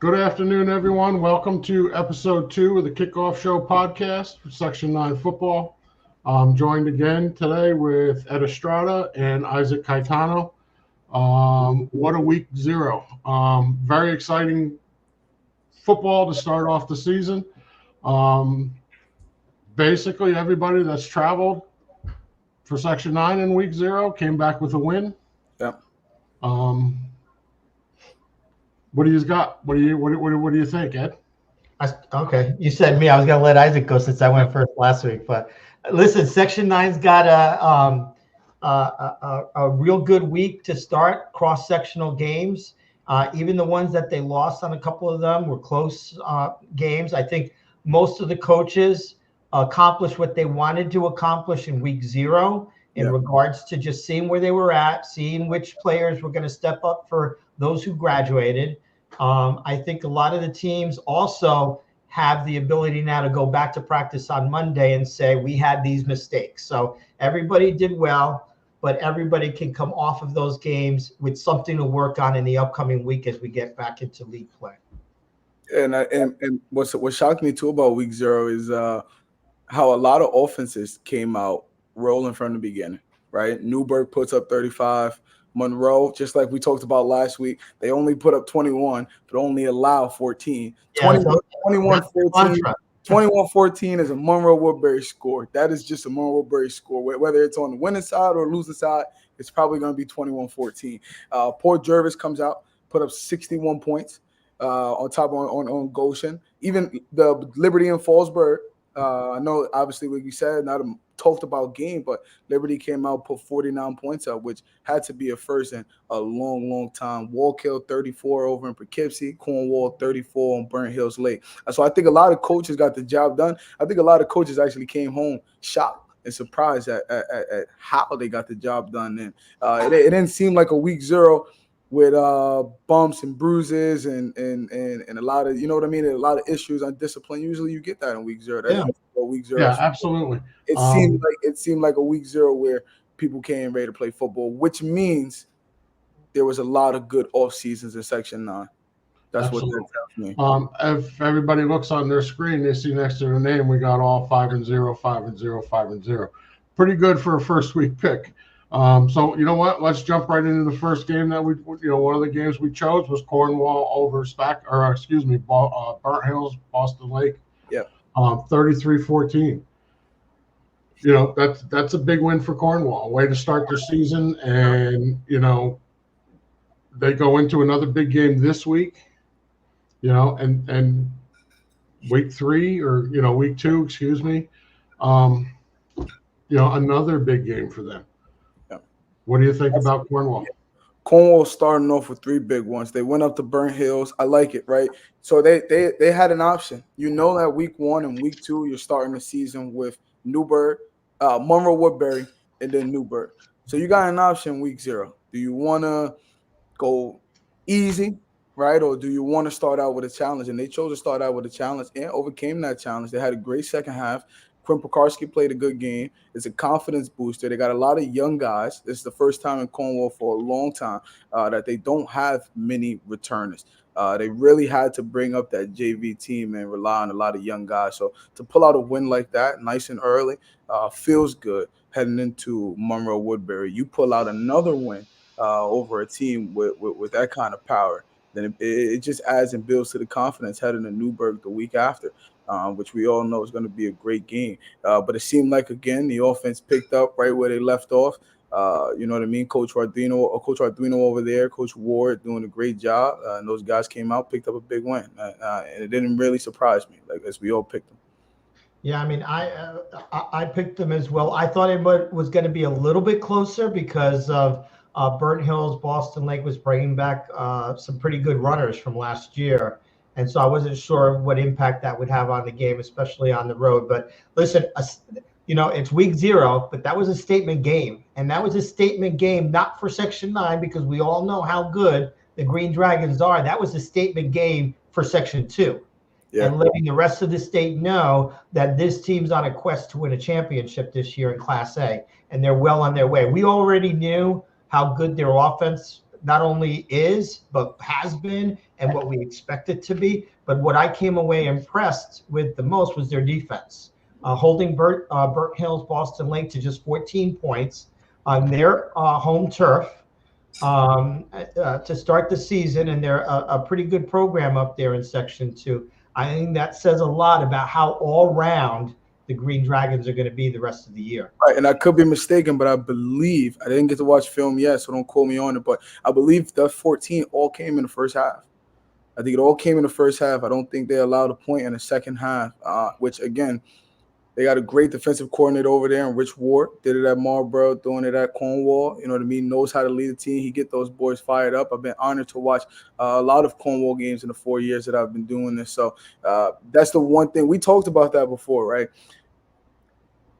Good afternoon, everyone. Welcome to episode 2 of the Kickoff Show podcast for Section 9 football. I'm joined again today with Estrada and Isaac Cayetano. What a week 0. Very exciting football to start off the season. Basically, everybody that's traveled for Section 9 in week 0 came back with a win. Yep. What do you got? What do you think, Ed? Okay, you said me. I was gonna let Isaac go since I went first last week. But listen, Section 9's got a real good week to start. Cross-sectional games, even the ones that they lost on a couple of them were close games. I think most of the coaches accomplished what they wanted to accomplish in week 0 in regards to just seeing where they were at, seeing which players were going to step up for those who graduated. I think a lot of the teams also have the ability now to go back to practice on Monday and say, we had these mistakes. So everybody did well, but everybody can come off of those games with something to work on in the upcoming week as we get back into league play. And what shocked me too about week 0 is how a lot of offenses came out rolling from the beginning, right? Newburgh puts up 35. Monroe, just like we talked about last week, they only put up 21, but only allow 14. 21-14 is a Monroe Woodbury score. That is just a Monroe Woodbury score. Whether it's on the winning side or losing side, it's probably going to be 21-14. Poor Jervis comes out, put up 61 points on Goshen. Even the Liberty and Fallsburg, I know obviously what you said, not a talked about game, but Liberty came out, put 49 points up, which had to be a first in a long time. Wallkill 34 over in Poughkeepsie, Cornwall 34 on Burnt Hills Lake. So I think a lot of coaches got the job done. I think a lot of coaches actually came home shocked and surprised at how they got the job done. And it didn't seem like a week 0 with bumps and bruises and a lot of, you know what I mean, a lot of issues on discipline. Usually you get that in week 0. Week 0. Yeah, absolutely. It seemed like a week 0 where people came ready to play football, which means there was a lot of good off seasons in Section 9. That's absolutely what that tells me. If everybody looks on their screen, they see next to their name, we got all 5-0, 5-0, 5-0. Pretty good for a first week pick. So you know what? Let's jump right into the first game that one of the games we chose was Cornwall over Burnt Hills, Boston Lake. Yeah. 33-14. You know, that's a big win for Cornwall. Way to start their season, and they go into another big game this week. And week 3 or week 2, excuse me. Another big game for them. What do you think about Cornwall? Cornwall starting off with 3 big ones. They went up to Burnt Hills. I like it, right? So they had an option. That week 1 and week 2, you're starting the season with Newburgh, Monroe Woodbury, and then Newburgh. So you got an option week 0. Do you want to go easy, right? Or do you want to start out with a challenge? And they chose to start out with a challenge and overcame that challenge. They had a great second half. Quinn Pekarski played a good game. It's a confidence booster. They got a lot of young guys. This is the first time in Cornwall for a long time that they don't have many returners. They really had to bring up that JV team and rely on a lot of young guys. So to pull out a win like that, nice and early, feels good heading into Monroe Woodbury. You pull out another win over a team with that kind of power, then it just adds and builds to the confidence heading to Newburgh the week after. Which we all know is going to be a great game. But it seemed like, again, the offense picked up right where they left off. You know what I mean? Coach Arduino over there, Coach Ward doing a great job. And those guys came out, picked up a big win. And it didn't really surprise me, as we all picked them. Yeah, I mean, I picked them as well. I thought it was going to be a little bit closer because of Burnt Hills, Boston Lake was bringing back some pretty good runners from last year. And so I wasn't sure what impact that would have on the game, especially on the road. But listen, it's week 0, but that was a statement game. And that was a statement game, not for Section 9, because we all know how good the Green Dragons are. That was a statement game for Section 2. Yeah. And letting the rest of the state know that this team's on a quest to win a championship this year in Class A. And they're well on their way. We already knew how good their offense not only is, but has been, and what we expect it to be. But what I came away impressed with the most was their defense, holding Burke Hill's Boston Lake to just 14 points on their home turf to start the season, and they're a pretty good program up there in Section 2. I think that says a lot about how all-round the Green Dragons are going to be the rest of the year. Right, and I could be mistaken, but I believe, I didn't get to watch film yet, so don't quote me on it, but I believe the 14 all came in the first half. I think it all came in the first half. I don't think they allowed a point in the second half, which, again, they got a great defensive coordinator over there, and Rich Ward did it at Marlboro, doing it at Cornwall. You know what I mean? Knows how to lead the team. He get those boys fired up. I've been honored to watch a lot of Cornwall games in the 4 years that I've been doing this. So that's the one thing. We talked about that before, right?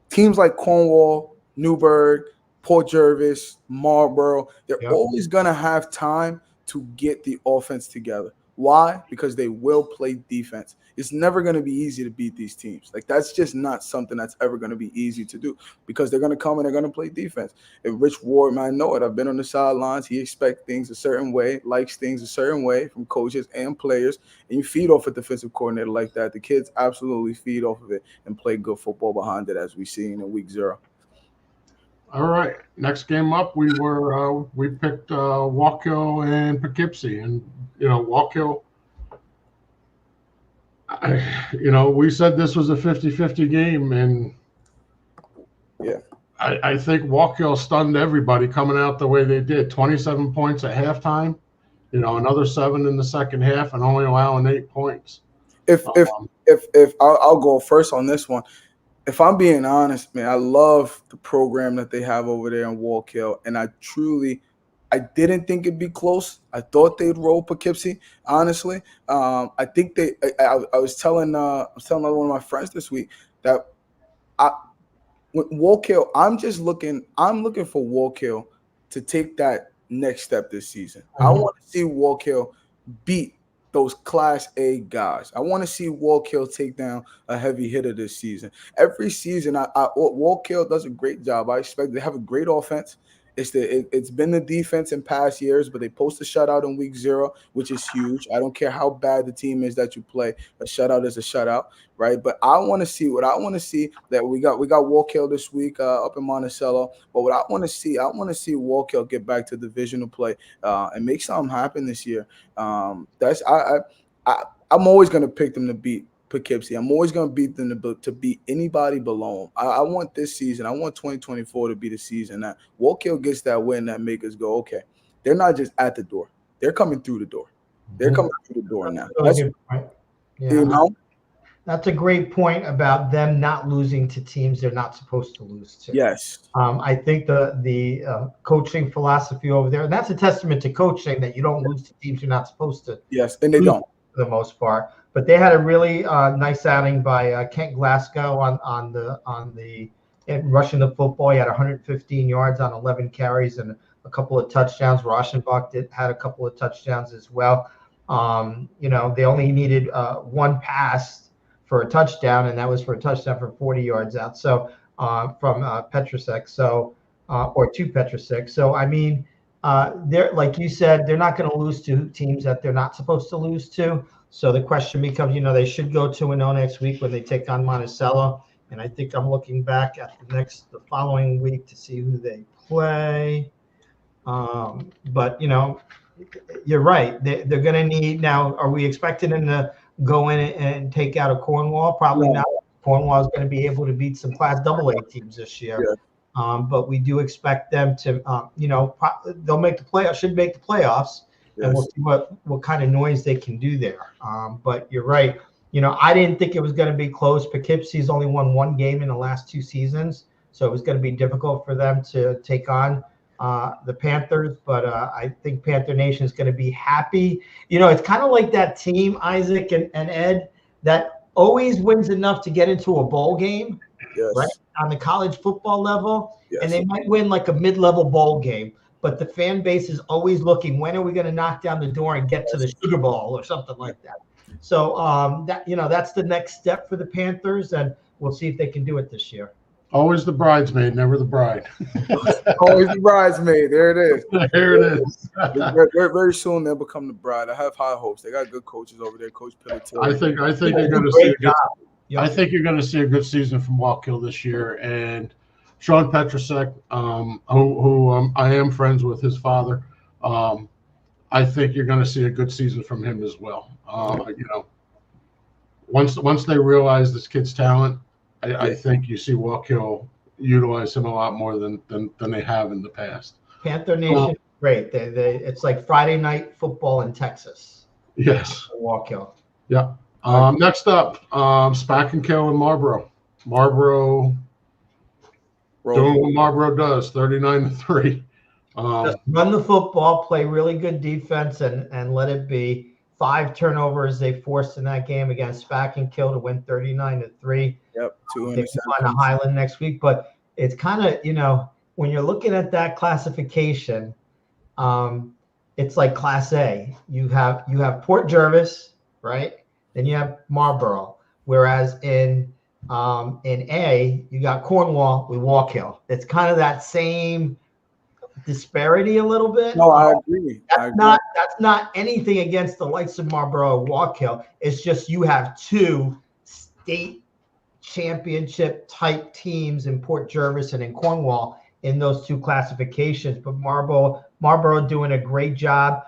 Teams like Cornwall, Newburgh, Port Jervis, Marlboro, they're always going to have time to get the offense together. Why? Because they will play defense. It's never going to be easy to beat these teams. Like, that's just not something that's ever going to be easy to do, because they're going to come and they're going to play defense. And Rich Ward, man, I know it. I've been on the sidelines. He expects things a certain way, likes things a certain way from coaches and players. And you feed off a defensive coordinator like that. The kids absolutely feed off of it and play good football behind it, as we've seen in week 0. All right. Next game up, we picked Wallkill and Poughkeepsie, and Wallkill. We said this was a 50-50 game, and I think Wallkill stunned everybody coming out the way they did. 27 points at halftime, another 7 in the second half, and only allowing 8 points. If I'll go first on this one. If I'm being honest, man, I love the program that they have over there in Wallkill, and I didn't think it'd be close. I thought they'd roll Poughkeepsie, honestly. I think I was telling one of my friends this week that with Wallkill, I'm looking for Wallkill to take that next step this season. Mm-hmm. I want to see Wallkill beat those Class A guys. I want to see Wallkill take down a heavy hitter this season. Every season, Wallkill does a great job. I expect they have a great offense. It's been the defense in past years, but they post a shutout in week 0, which is huge. I don't care how bad the team is that you play. A shutout is a shutout, right? But I want to see that we got Wallkill this week up in Monticello. But what I want to see Wallkill get back to divisional play and make something happen this year. I'm always going to pick them to beat Poughkeepsie. I'm always going to beat them to beat anybody below them. I want this season, I want 2024 to be the season that Wallkill gets that win that make us go, okay, they're not just at the door. They're coming through the door. They're coming through the door now. That's a great point about them not losing to teams they're not supposed to lose to. Yes. I think the coaching philosophy over there, and that's a testament to coaching, that you don't lose to teams you're not supposed to. Yes, and they don't. For the most part. But they had a really nice outing by Kent Glasgow on the rushing the football. He had 115 yards on 11 carries and a couple of touchdowns. Rauschenbach had a couple of touchdowns as well. They only needed one pass for a touchdown, and that was for a touchdown from 40 yards out. So from Petrusek, or to Petrusek. So I mean, they're, like you said, they're not going to lose to teams that they're not supposed to lose to. So the question becomes, they should go 2-0 next week when they take on Monticello. And I think I'm looking back at the following week to see who they play. But you're right. They're going to need now. Are we expecting them to go in and take out a Cornwall? Probably not. Cornwall is going to be able to beat some Class AA teams this year. Yeah. But we do expect them to, they'll make the playoffs. Should make the playoffs. Yes. And we'll see what kind of noise they can do there. But you're right. I didn't think it was going to be close. Poughkeepsie's only won 1 game in the last 2 seasons, so it was going to be difficult for them to take on the Panthers. But I think Panther Nation is going to be happy. It's kind of like that team, Isaac and Ed, that always wins enough to get into a bowl game, right, on the college football level, and they might win like a mid-level bowl game. But the fan base is always looking, when are we going to knock down the door and get to the Sugar Bowl or something like that? So that's the next step for the Panthers, and we'll see if they can do it this year. Always the bridesmaid, never the bride. Always the bridesmaid. There it is. There it is. Very soon they'll become the bride. I have high hopes. They got good coaches over there. Coach Pilateri. I think you're going to see a good. I think you're going to see a good season from Wallkill this year, and Sean Petrusek, who I am friends with his father. I think you're going to see a good season from him as well. Once they realize this kid's talent, I think you see Wallkill utilize him a lot more than they have in the past. Panther Nation, great. It's like Friday night football in Texas. Yes. Wallkill. Yeah. Next up, Spackenkill and Marlboro. Marlboro doing what Marlboro does, 39-3. Just run the football, play really good defense, and let it be. 5 turnovers they forced in that game against Spackenkill to win 39-3. Yep, 2 They find a Highland next week, but it's kind of, when you're looking at that classification, it's like Class A. You have Port Jervis, right? Then you have Marlboro. Whereas in A, you got Cornwall with Wallkill. It's kind of that same disparity a little bit. No, I agree. That's not anything against the likes of Marlboro or Wallkill. It's just you have 2 state championship type teams in Port Jervis and in Cornwall in those 2 classifications. But Marlboro doing a great job.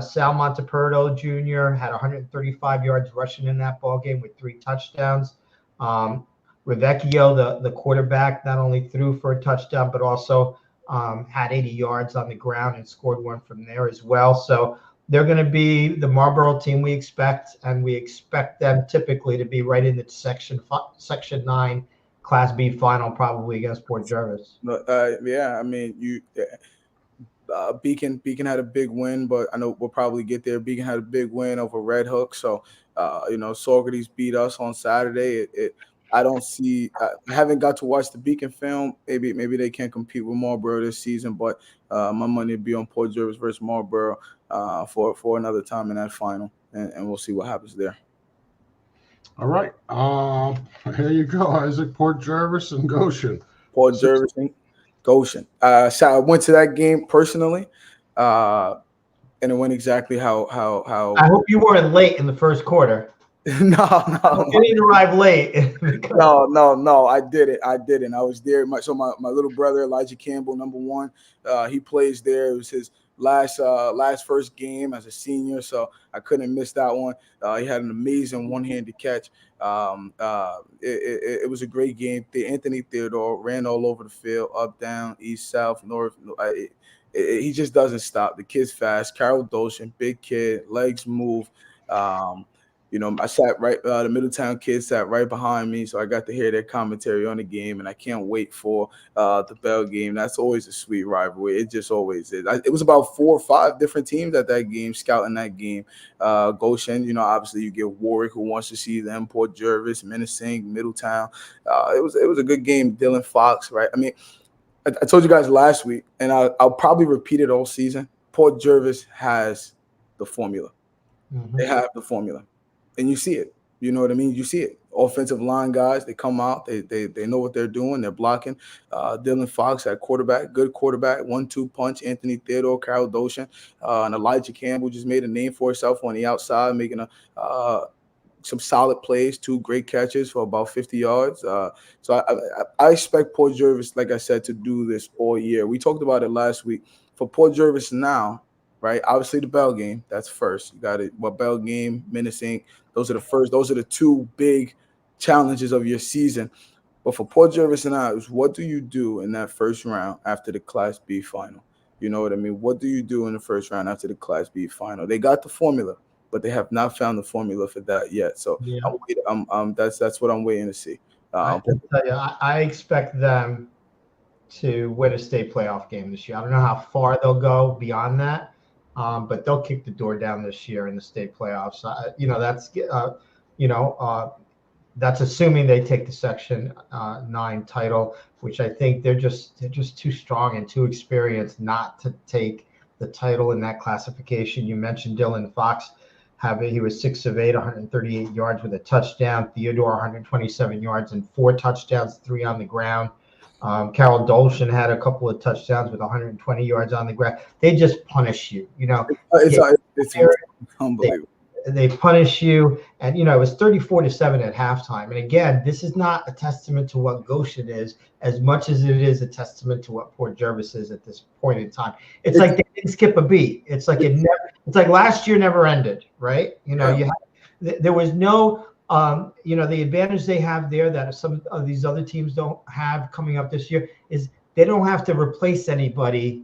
Sal Monteperto Jr. had 135 yards rushing in that ball game with 3 touchdowns. Rivecchio, the quarterback, not only threw for a touchdown, but also had 80 yards on the ground and scored 1 from there as well. So they're going to be the Marlboro team we expect, and we expect them typically to be right in the Section 9 Class B final, probably against Port Jervis. Yeah, I mean, Beacon had a big win, but I know we'll probably get there. Beacon had a big win over Red Hook, so Saugerties beat us on Saturday. I don't see. I haven't got to watch the Beacon film. Maybe they can't compete with Marlboro this season, but my money would be on Port Jervis versus Marlboro for another time in that final, and we'll see what happens there. All right. Here you go, Isaac. Port Jervis and Goshen. Port Jervis and Goshen. So I went to that game personally, and it went exactly how. I hope you weren't late in the first quarter. No. You didn't arrive late. No. I didn't. I was there. My little brother Elijah Campbell, number 1. He plays there. It was his last first game as a senior, so I couldn't miss that one. He had an amazing one-handed catch. It was a great game. Anthony Theodore ran all over the field, up, down, east, south, north. He just doesn't stop. The kid's fast. Carol Doshin, big kid, legs move. I sat right. The Middletown kids sat right behind me, so I got to hear their commentary on the game, and I can't wait for the Bell game. That's always a sweet rivalry. It just always is. It was about 4 or 5 different teams at that game, scouting that game. Goshen, obviously you get Warwick, who wants to see them. Port Jervis, Minisink, Middletown. It was a good game. Dylan Fox, right? I mean, I told you guys last week, and I'll probably repeat it all season. Port Jervis has the formula. Mm-hmm. They have the formula. And you see it. You know what I mean? You see it. Offensive line guys, they come out. They know what they're doing. They're blocking. Dylan Fox at quarterback, good quarterback, 1-2 punch. Anthony Theodore, Carol Doshin, and Elijah Campbell just made a name for himself on the outside, making some solid plays, 2 great catches for about 50 yards. So I expect Port Jervis, like I said, to do this all year. We talked about it last week. For Port Jervis now, right? Obviously, the Bell game, that's first. You got it. Bell game, Minisink, those are the first. Those are the 2 big challenges of your season. But for Port Jervis and I, what do you do in that first round after the Class B final? You know what I mean? What do you do in the first round after the Class B final? They got the formula, but they have not found the formula for that yet. So yeah. That's what I'm waiting to see. I can tell you, I expect them to win a state playoff game this year. I don't know how far they'll go beyond that. But they'll kick the door down this year in the state playoffs. That's assuming they take the Section 9 title, which I think they're just too strong and too experienced not to take the title in that classification. You mentioned Dylan Fox. He was 6 of 8, 138 yards with a touchdown. Theodore, 127 yards and 4 touchdowns, 3 on the ground. Carol Dolshin had a couple of touchdowns with 120 yards on the ground. They just punish you. It's unbelievable. They punish you, and it was 34-7 at halftime. And again, this is not a testament to what Goshen is as much as it is a testament to what Port Jervis is at this point in time. It's like they didn't skip a beat. It's like it's like last year never ended, right? There was no the advantage they have there that some of these other teams don't have coming up this year is they don't have to replace anybody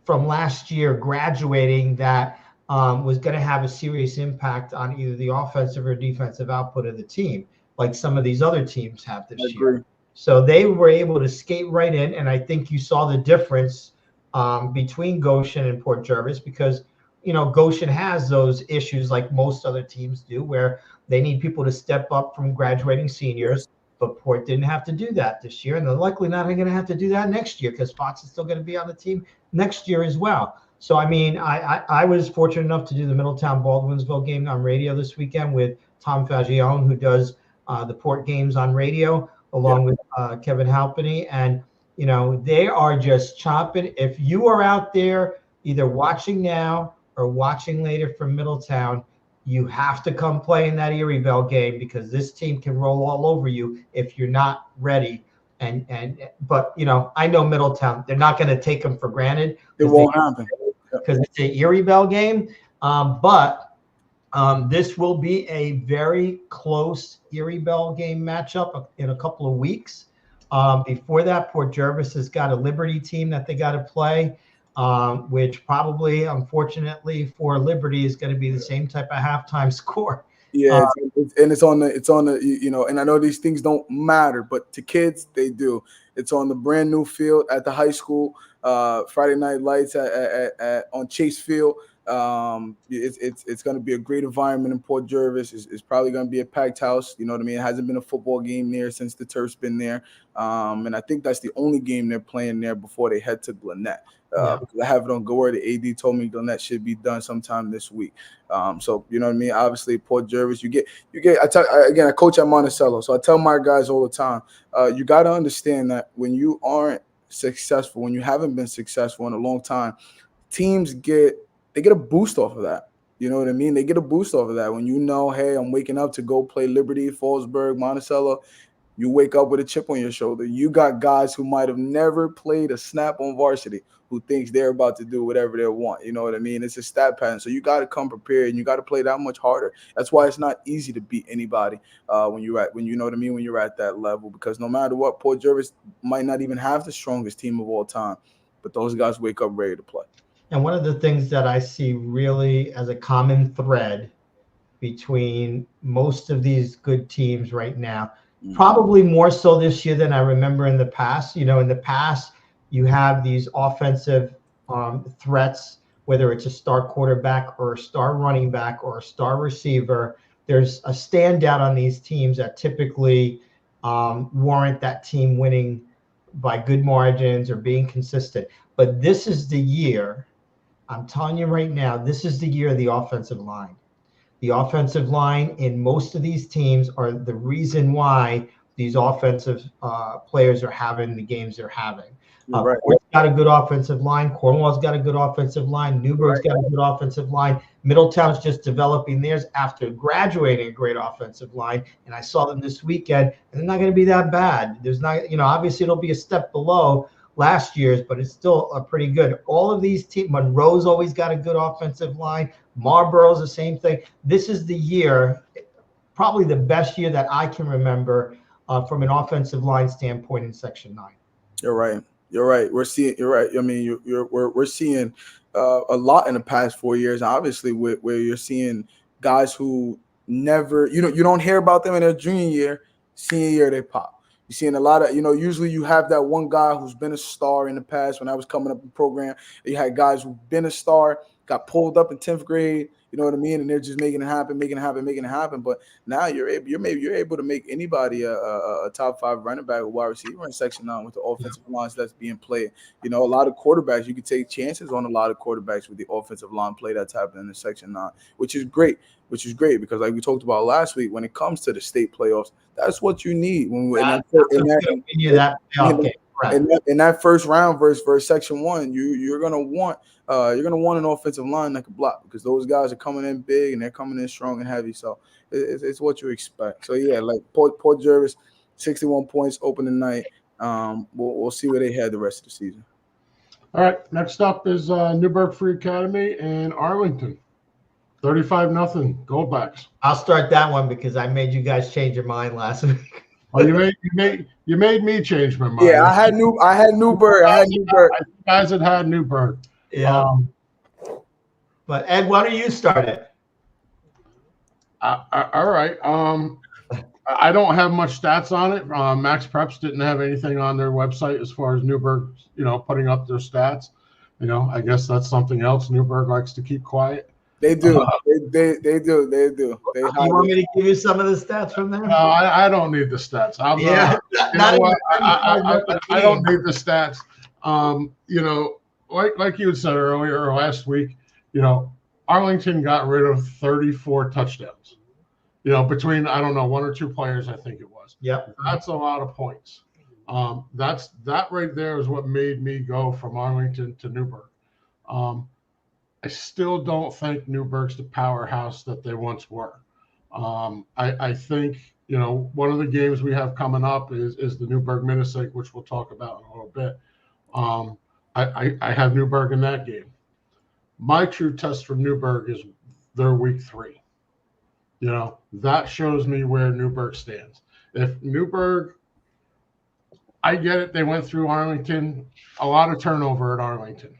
from last year graduating that was going to have a serious impact on either the offensive or defensive output of the team, like some of these other teams have this year. So they were able to skate right in, and I think you saw the difference between Goshen and Port Jervis because, Goshen has those issues like most other teams do where they need people to step up from graduating seniors, but Port didn't have to do that this year, and they're likely not going to have to do that next year because Fox is still going to be on the team next year as well. So, I was fortunate enough to do the Middletown Baldwinsville game on radio this weekend with Tom Fagione, who does the Port games on radio, along with Kevin Halpenny. And, they are just chomping. If you are out there either watching now or watching later from Middletown, you have to come play in that Erie Bell game because this team can roll all over you if you're not ready. But I know Middletown, they're not going to take them for granted. It won't happen. Because it's an Erie Bell game, but this will be a very close Erie Bell game matchup in a couple of weeks. Before that, Port Jervis has got a Liberty team that they got to play, which probably, unfortunately, for Liberty is going to be the same type of halftime score. Yeah, it's on the and I know these things don't matter, but to kids they do. It's on the brand new field at the high school. Friday Night Lights on Chase Field. It's going to be a great environment in Port Jervis. It's probably going to be a packed house. You know what I mean? It hasn't been a football game there since the turf's been there. And I think that's the only game they're playing there before they head to Gwinnett. Because I have it on Gore. The AD told me Gwinnett should be done sometime this week. So you know what I mean? Obviously, Port Jervis, you get. I coach at Monticello, so I tell my guys all the time, you got to understand that when you aren't successful, when you haven't been successful in a long time, teams get a boost off of that. You know what I mean? They get a boost off of that when hey, I'm waking up to go play Liberty, Fallsburg, Monticello. You wake up with a chip on your shoulder. You got guys who might have never played a snap on varsity who thinks they're about to do whatever they want. You know what I mean? It's a stat pattern. So you got to come prepared and you got to play that much harder. That's why it's not easy to beat anybody when you're at that level, because no matter what, Port Jervis might not even have the strongest team of all time, but those guys wake up ready to play. And one of the things that I see really as a common thread between most of these good teams right now, probably more so this year than I remember in the past. In the past, you have these offensive threats, whether it's a star quarterback or a star running back or a star receiver. There's a standout on these teams that typically warrant that team winning by good margins or being consistent. But this is the year, I'm telling you right now, this is the year of the offensive line. The offensive line in most of these teams are the reason why these offensive players are having the games they're having. Right. Port's got a good offensive line. Cornwall's got a good offensive line. Newburgh's got a good offensive line. Middletown's just developing theirs after graduating a great offensive line. And I saw them this weekend, and they're not going to be that bad. There's not, obviously it'll be a step below last year's, but it's still a pretty good. All of these teams, Monroe's always got a good offensive line. Marlboro's the same thing. This is the year, probably the best year that I can remember from an offensive line standpoint in Section 9. You're right. We're seeing. You're right. I mean, we're seeing a lot in the past 4 years. Obviously, where you're seeing guys who never, you don't hear about them in their junior year. Senior year, they pop. You're seeing a lot of, usually you have that one guy who's been a star in the past. When I was coming up in the program, you had guys who've been a star, got pulled up in 10th grade, you know what I mean? And they're just making it happen. But now you're able to make anybody a top 5 running back or wide receiver in Section 9 with the offensive lines that's being played. A lot of quarterbacks, you can take chances on a lot of quarterbacks with the offensive line play that's happening in Section 9, which is great because like we talked about last week, when it comes to the state playoffs, that's what you need. in that first round versus Section 1, you're gonna want an offensive line that can block, because those guys are coming in big and they're coming in strong and heavy. So it's what you expect. So yeah, like Port Jervis, 61 points opening night. We'll see where they head the rest of the season. All right, next up is Newburgh Free Academy and Arlington. 35-0 Goldbacks. I'll start that one because I made you guys change your mind last week. Oh, you made me change my mind. Yeah, I had Newburgh. You guys had Newburgh. Yeah. But Ed, why don't you start it? All right. I don't have much stats on it. Max Preps didn't have anything on their website as far as Newburgh, putting up their stats. I guess that's something else. Newburgh likes to keep quiet. They do. They do. You want me to give you some of the stats from there? No, I don't need the stats. I don't need the stats. Like you had said earlier or last week, Arlington got rid of 34 touchdowns. Between, I don't know, one or two players, I think it was. Yep. That's a lot of points. That right there is what made me go from Arlington to Newburgh. I still don't think Newburgh's the powerhouse that they once were. I think, one of the games we have coming up is the Newburgh Minisink, which we'll talk about in a little bit. I have Newburgh in that game. My true test for Newburgh is their week 3. That shows me where Newburgh stands. If Newburgh, I get it, they went through Arlington, a lot of turnover at Arlington.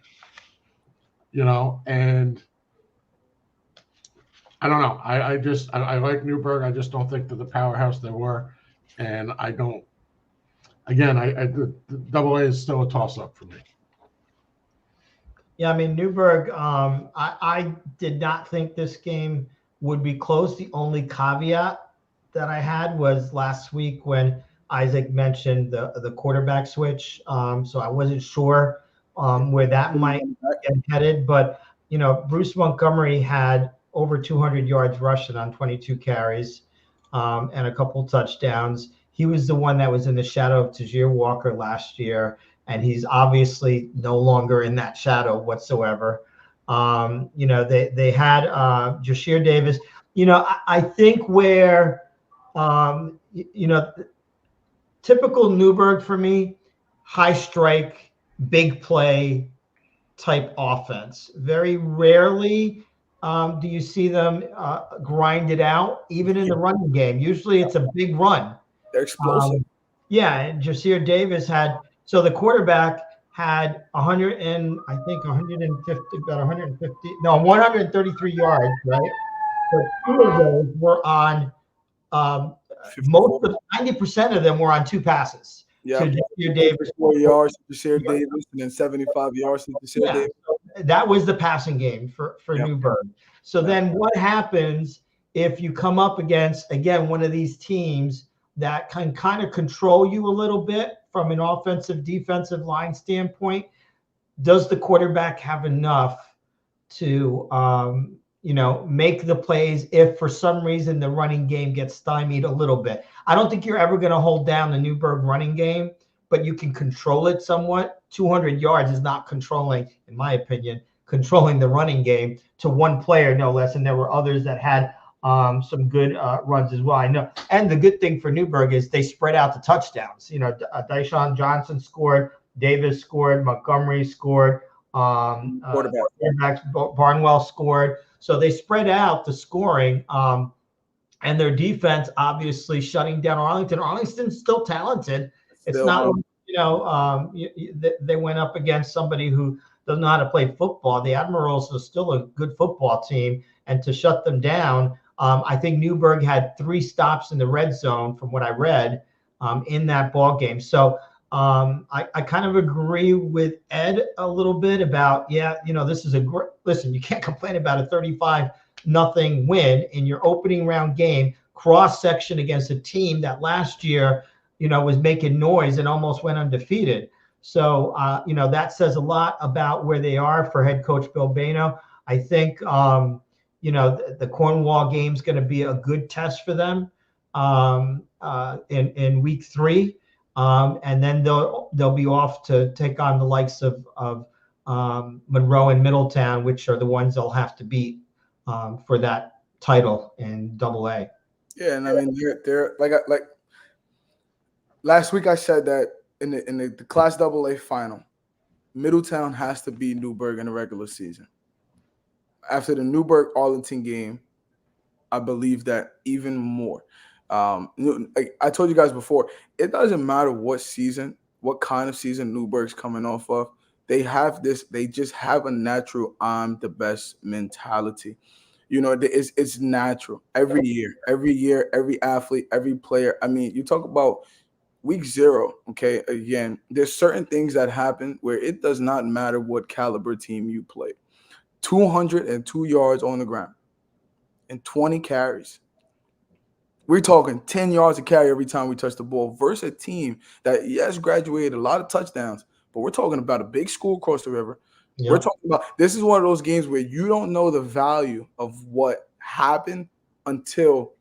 And I don't know. I like Newburgh. I just don't think they're the powerhouse they were. And I don't, again, the AA is still a toss-up for me. Yeah, I mean, Newburgh, I did not think this game would be close. The only caveat that I had was last week when Isaac mentioned the quarterback switch. So I wasn't sure where that might get headed. But, Bruce Montgomery had over 200 yards rushing on 22 carries and a couple touchdowns. He was the one that was in the shadow of Tajir Walker last year, and he's obviously no longer in that shadow whatsoever. They had Jashir Davis. I think where, typical Newburgh for me, high strike, big play type offense. Very rarely do you see them grind it out, even in the running game. Usually it's a big run. They're explosive. And Jashir Davis so the quarterback had 133 yards, right? But 2 of those were on, 90% of them were on 2 passes. Yeah, Jashir Davis, 4 yards to Jashir Davis, and then 75 yards to Jashir Davis. So that was the passing game for Newburgh. So then what happens if you come up against, again, one of these teams that can kind of control you a little bit from an offensive, defensive line standpoint? Does the quarterback have enough to, make the plays if for some reason the running game gets stymied a little bit? I don't think you're ever going to hold down the Newburgh running game, but you can control it somewhat. 200 yards is not controlling, in my opinion, controlling the running game to one player, no less. And there were others that had some good runs as well. I know. And the good thing for Newburgh is they spread out the touchdowns. Dyshawn Johnson scored, Davis scored, Montgomery scored, quarterbacks, Barnwell scored. So they spread out the scoring, and their defense obviously shutting down Arlington. Arlington's still talented. It's not, they went up against somebody who doesn't know how to play football. The Admirals are still a good football team, and to shut them down, I think Newburgh had 3 stops in the red zone from what I read in that ball game. So I kind of agree with Ed a little bit about, this is a great, listen, you can't complain about a 35-0 win in your opening round game, cross section against a team that last year, was making noise and almost went undefeated. So, that says a lot about where they are for head coach Bill Bano. I think, the Cornwall game is going to be a good test for them in week 3. and then they'll be off to take on the likes of Monroe and Middletown, which are the ones they'll have to beat for that title in AA. Yeah, and I mean they're like last week I said that in the Class AA final, Middletown has to beat Newburgh in the regular season. After the Newburgh Arlington game, I believe that even more. I told you guys before, it doesn't matter what kind of season Newburgh's coming off of. They just have a natural I'm the best mentality. It's natural every year, every athlete, every player. I mean, you talk about week 0, okay? Again, there's certain things that happen where it does not matter what caliber team you play. 202 yards on the ground and 20 carries. We're talking 10 yards a carry every time we touch the ball versus a team that, yes, graduated a lot of touchdowns, but we're talking about a big school across the river. Yeah. We're talking about this is one of those games where you don't know the value of what happened until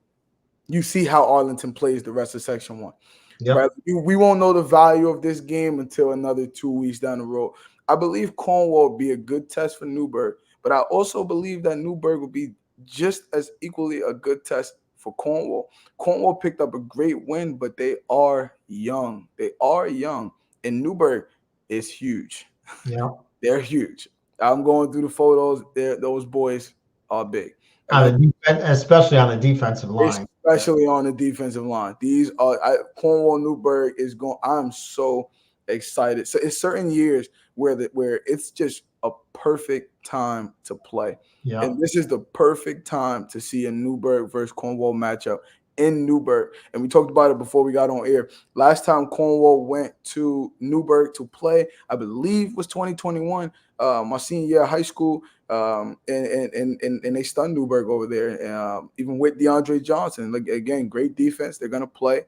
you see how Arlington plays the rest of Section 1. Yep. Right? We won't know the value of this game until another 2 weeks down the road. I believe Cornwall will be a good test for Newburgh, but I also believe that Newburgh will be just as equally a good test for Cornwall. Cornwall picked up a great win, but they are young. And Newburgh is huge. Yeah. They're huge. I'm going through the photos. Those boys are big. Especially on the defensive line. Especially on the defensive line. These are Cornwall Newburgh is going. I'm so excited. So it's certain years where it's just a perfect time to play. Yeah. And this is the perfect time to see a Newburgh versus Cornwall matchup in Newburgh. And we talked about it before we got on air. Last time Cornwall went to Newburgh to play, I believe was 2021, my senior year of high school. And they stunned Newburgh over there, even with DeAndre Johnson. Like, again, great defense. They're going to play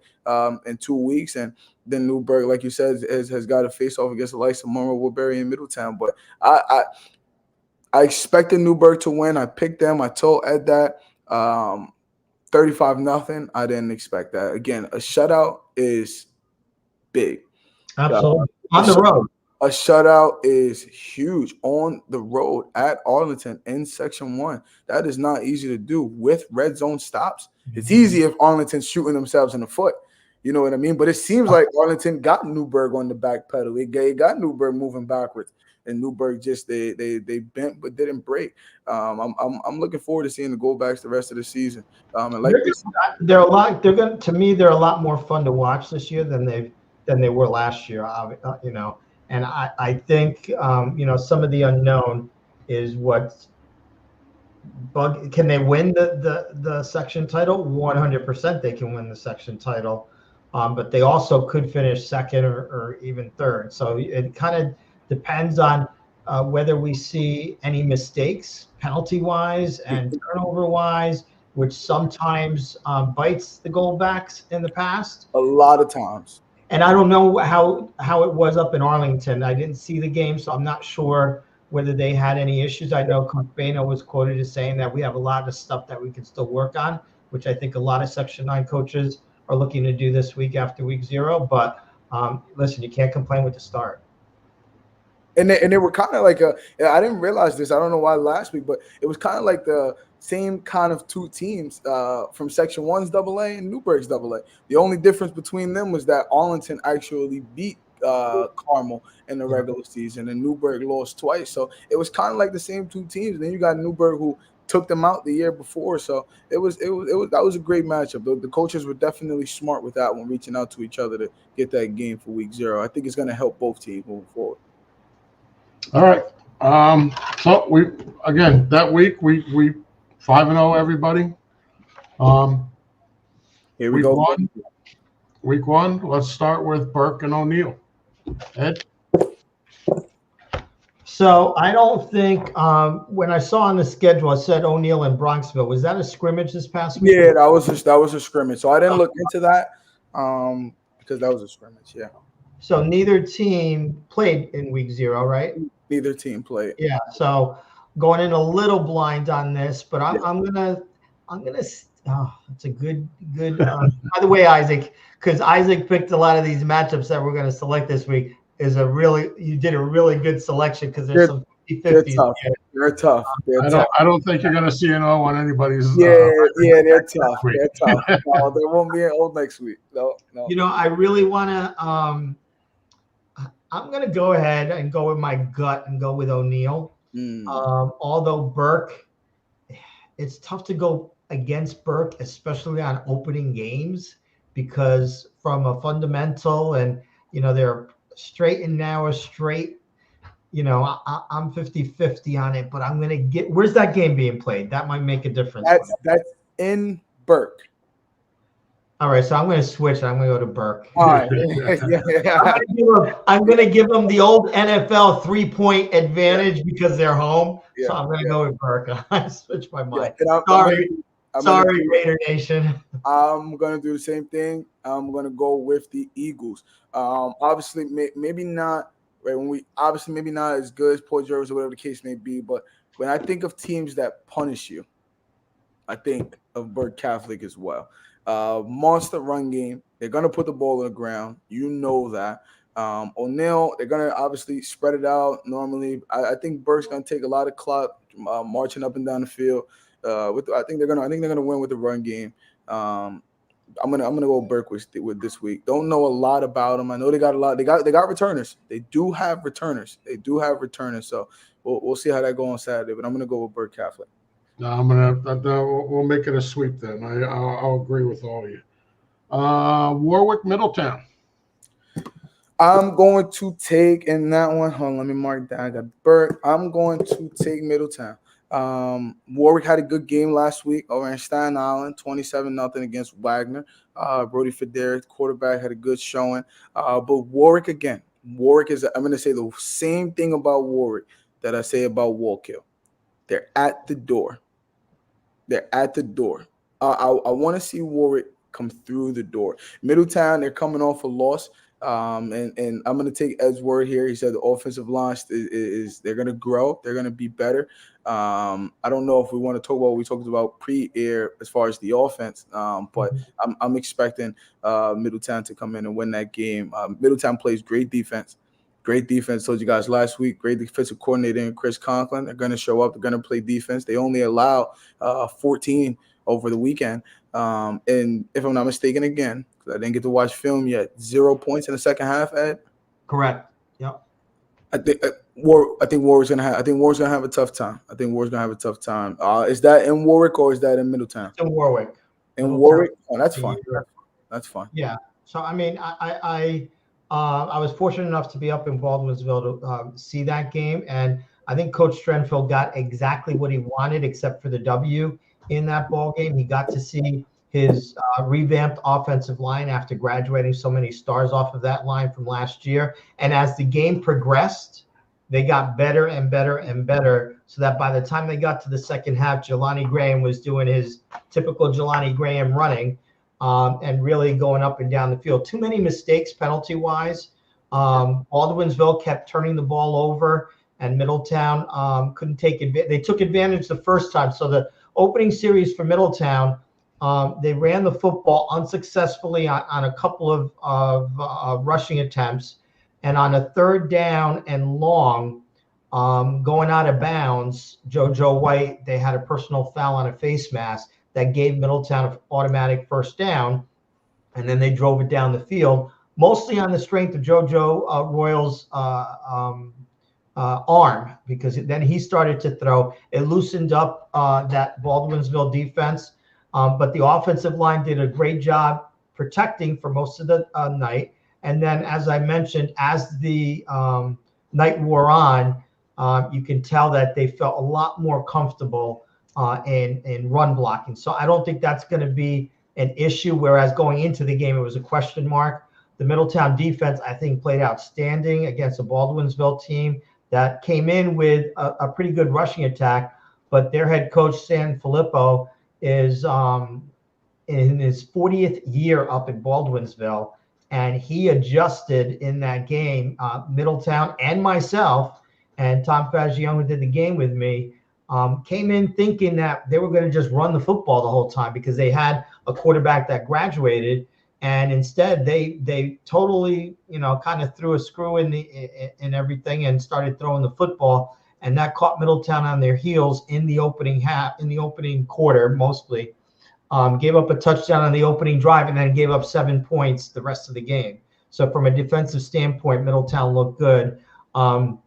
in 2 weeks. And then Newburgh, like you said, has got to face off against the likes of Monroe, Woodbury, and Middletown. But I expected Newburgh to win. I picked them. I told Ed that 35-0. I didn't expect that. Again, a shutout is big. Absolutely. On the road. A shutout is huge on the road at Arlington in Section 1. That is not easy to do with red zone stops. It's easy if Arlington's shooting themselves in the foot. You know what I mean? But it seems like Arlington got Newburgh on the back pedal. It got Newburgh moving backwards. And Newburgh just they bent but didn't break. I'm looking forward to seeing the Goldbacks the rest of the season. And like they're a lot. They're a lot more fun to watch this year than they were last year. You know, and I think some of the unknown is what can they win the section title? 100% they can win the section title, but they also could finish second or even third. So it kind of depends on whether we see any mistakes penalty-wise and turnover-wise, which sometimes bites the Goldbacks in the past. A lot of times. And I don't know how it was up in Arlington. I didn't see the game, so I'm not sure whether they had any issues. I know Campano was quoted as saying that we have a lot of stuff that we can still work on, which I think a lot of Section 9 coaches are looking to do this week after week 0. But listen, you can't complain with the start. And they were kind of like I didn't realize this. I don't know why last week, but it was kind of like the same kind of two teams from Section 1's AA and Newburgh's AA. The only difference between them was that Arlington actually beat Carmel in the regular season, and Newburgh lost twice. So it was kind of like the same two teams. And then you got Newburgh, who took them out the year before. So that was a great matchup. The coaches were definitely smart with that one, reaching out to each other to get that game for week 0. I think it's going to help both teams moving forward. All right. So that week we 5-0 everybody. Here we go. Week 1. Let's start with Burke and O'Neill. Ed. So I don't think when I saw on the schedule, it said O'Neill and Bronxville. Was that a scrimmage this past week? Yeah, that was a scrimmage. So I didn't look into that because that was a scrimmage. Yeah. So neither team played in week 0, right? Neither team played. Yeah. So going in a little blind on this, but I'm gonna Oh, that's a good. By the way, Isaac, because Isaac picked a lot of these matchups that we're going to select this week. You did a really good selection because there's some 50-50s. They're tough. They're tough. I don't think you're going to see an O on anybody's. They're tough. They're tough. No, there won't be an O next week. No. I really want to. I'm going to go ahead and go with my gut and go with O'Neal. Although Burke, it's tough to go against Burke, especially on opening games, because from a fundamental and, they're straight and narrow, straight, I'm 50-50 on it, but I'm going to where's that game being played? That might make a difference. That's in Burke. All right, so I'm going to switch. I'm going to go to Burke. All right. I'm going to give them the old NFL 3-point advantage because they're home. So I'm going to go with Burke. I switched my mind. Sorry, Raider Nation. I'm going to do the same thing. I'm going to go with the Eagles. Obviously, maybe not. Right, maybe not as good as Port Jervis or whatever the case may be. But when I think of teams that punish you, I think of Burke Catholic as well. Monster run game. They're going to put the ball on the ground. You know that. O'Neal, they're going to obviously spread it out normally. I think Burke's going to take a lot of clock marching up and down the field. I think they're going to win with the run game. I'm gonna go Burke with this week. Don't know a lot about them. I know they got a lot. They got returners. They do have returners. So we'll see how that goes on Saturday. But I'm gonna go with Burke Catholic. No, we'll make it a sweep then. I'll agree with all of you. Warwick, Middletown. I'm going to take in that one. Hold on, let me mark that. I got Burke. I'm going to take Middletown. Warwick had a good game last week over in Staten Island, 27-0 against Wagner. Brody Federa, quarterback, had a good showing. But Warwick again. I'm going to say the same thing about Warwick that I say about Wallkill. They're at the door. I want to see Warwick come through the door. Middletown, they're coming off a loss. And I'm going to take Ed's word here. He said the offensive line is they're going to grow. They're going to be better. I don't know if we want to talk about what we talked about pre-air as far as the offense, but I'm expecting Middletown to come in and win that game. Middletown plays great defense. Told you guys last week, great defensive coordinator in Chris Conklin. They're going to show up. They're going to play defense. They only allow 14 over the weekend. And if I'm not mistaken, again, I didn't get to watch film yet, 0 points in the second half, Ed? Correct. Yep. I think Warwick's gonna have a tough time. Is that in Warwick or is that in Middletown? It's in Warwick. Warwick? Oh, that's fine. That's fine. Yeah. So I mean, I was fortunate enough to be up in Baldwinsville to see that game, and I think Coach Strenfield got exactly what he wanted, except for the W in that ball game. He got to see his revamped offensive line after graduating so many stars off of that line from last year. And as the game progressed, they got better and better and better, so that by the time they got to the second half, Jelani Graham was doing his typical Jelani Graham running and really going up and down the field. Too many mistakes penalty-wise. Baldwinsville kept turning the ball over, and Middletown couldn't take advantage. They took advantage the first time. So the opening series for Middletown, they ran the football unsuccessfully on a couple of rushing attempts. And on a third down and long, going out of bounds, JoJo White, they had a personal foul on a face mask that gave Middletown an automatic first down. And then they drove it down the field, mostly on the strength of JoJo Royal's arm, because then he started to throw. It loosened up that Baldwinsville defense. But the offensive line did a great job protecting for most of the night. And then, as I mentioned, as the night wore on, you can tell that they felt a lot more comfortable in run blocking. So I don't think that's going to be an issue, whereas going into the game, it was a question mark. The Middletown defense, I think, played outstanding against a Baldwinsville team that came in with a pretty good rushing attack. But their head coach, San Filippo, is in his 40th year up in Baldwinsville, and he adjusted in that game. Middletown and myself and Tom Fagione, who did the game with me, came in thinking that they were going to just run the football the whole time because they had a quarterback that graduated, and instead they totally, kind of threw a screw in everything and started throwing the football, and that caught Middletown on their heels in the opening quarter mostly. Gave up a touchdown on the opening drive and then gave up 7 points the rest of the game. So from a defensive standpoint, Middletown looked good. JoJo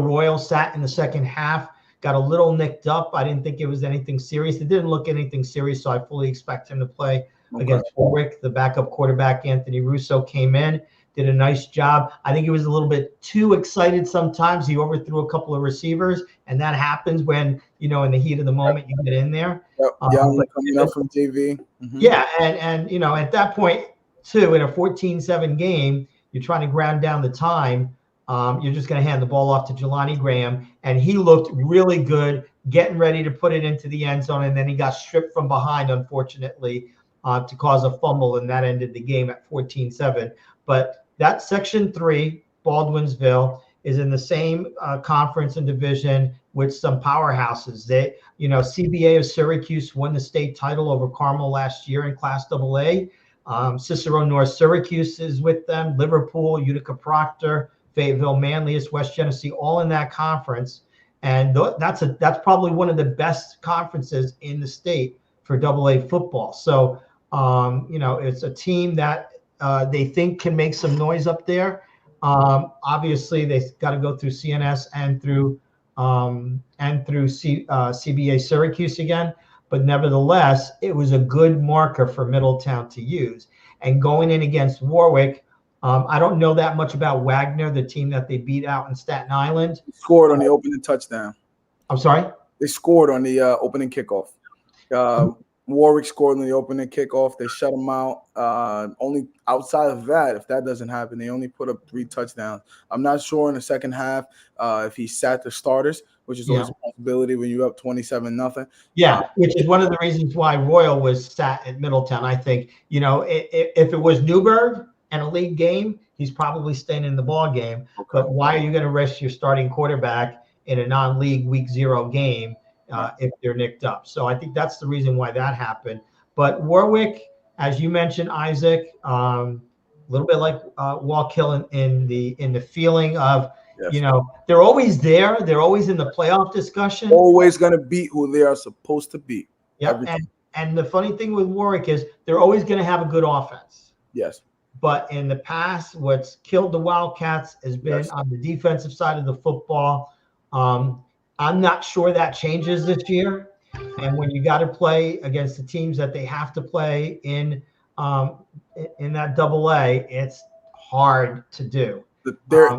Royal sat in the second half, got a little nicked up. I didn't think it was anything serious. It didn't look anything serious, so I fully expect him to play against Warwick. The backup quarterback, Anthony Russo, came in, did a nice job. I think he was a little bit too excited sometimes. He overthrew a couple of receivers, and that happens when, in the heat of the moment, you get in there. Coming up from JV. Mm-hmm. Yeah, and at that point, too, in a 14-7 game, you're trying to ground down the time. You're just going to hand the ball off to Jelani Graham, and he looked really good, getting ready to put it into the end zone, and then he got stripped from behind, unfortunately, to cause a fumble, and that ended the game at 14-7. But that Section 3, Baldwinsville, is in the same conference and division with some powerhouses. CBA of Syracuse won the state title over Carmel last year in Class AA. Cicero North Syracuse is with them, Liverpool, Utica Proctor, Fayetteville, Manlius, West Genesee, all in that conference. And that's probably one of the best conferences in the state for AA football. So, it's a team that they think can make some noise up there. Obviously, they've got to go through CNS and through CBA Syracuse again. But nevertheless, it was a good marker for Middletown to use. And going in against Warwick, I don't know that much about Wagner, the team that they beat out in Staten Island. Scored on the opening touchdown. I'm sorry? They scored on the opening kickoff. Warwick scored on the opening kickoff. They shut them out. Only outside of that, if that doesn't happen, they only put up 3 touchdowns. I'm not sure in the second half if he sat the starters, which is always a possibility when you're up 27-0. Yeah, which is one of the reasons why Royal was sat at Middletown. I think, if it was Newburgh and a league game, he's probably staying in the ball game. Okay. But why are you going to risk your starting quarterback in a non-league week 0 game if they're nicked up? So I think that's the reason why that happened. But Warwick, as you mentioned, Isaac, a little bit like Wallkill in the feeling of, they're always there. They're always in the playoff discussion. Always going to beat who they are supposed to beat. Yeah, and the funny thing with Warwick is they're always going to have a good offense. Yes. But in the past, what's killed the Wildcats has been on the defensive side of the football. I'm not sure that changes this year. And when you got to play against the teams that they have to play in that AA, it's hard to do. They're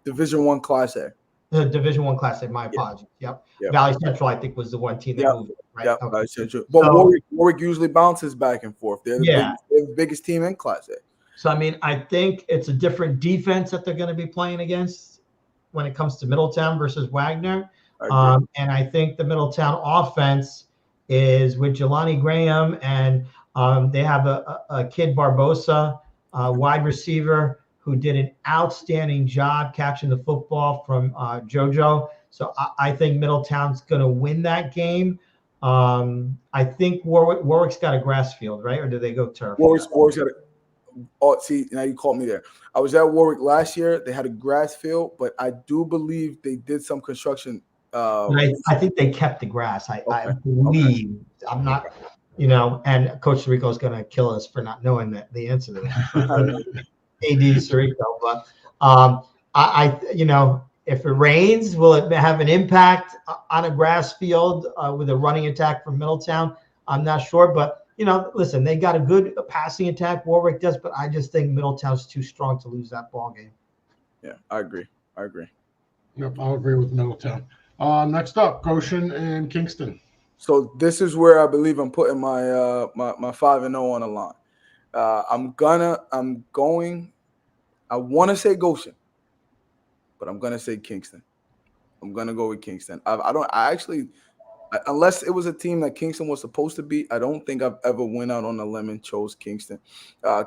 Division I Class A. The Division I Class A. My apologies. Yep. Valley Central, I think, was the one team that moved. Right? Yeah, Valley Central. But Warwick usually bounces back and forth. They're the biggest team in Class A. So, I think it's a different defense that they're going to be playing against when it comes to Middletown versus Wagner. And I think the Middletown offense is with Jelani Graham, and they have a kid, Barbosa, wide receiver, who did an outstanding job catching the football from JoJo. So I think Middletown's going to win that game. I think Warwick's got a grass field, right? Or do they go turf? Warwick's got a Oh, see, now you caught me there. I was at Warwick last year. They had a grass field, but I do believe they did some construction. I think they kept the grass. I believe. Okay. I'm not, and Coach Sirico is going to kill us for not knowing the answer to that. AD Sirico, but if it rains, will it have an impact on a grass field with a running attack from Middletown? I'm not sure, but. Listen, they got a good passing attack. Warwick does, but I just think Middletown's too strong to lose that ball game. Yeah, I agree. Yep, I'll agree with Middletown. Next up, Goshen and Kingston. So this is where I believe I'm putting my 5-0 on the line. I want to say Goshen, but I'm gonna say Kingston. I'm gonna go with Kingston. Unless it was a team that Kingston was supposed to beat, I don't think I've ever went out on a limb and chose Kingston.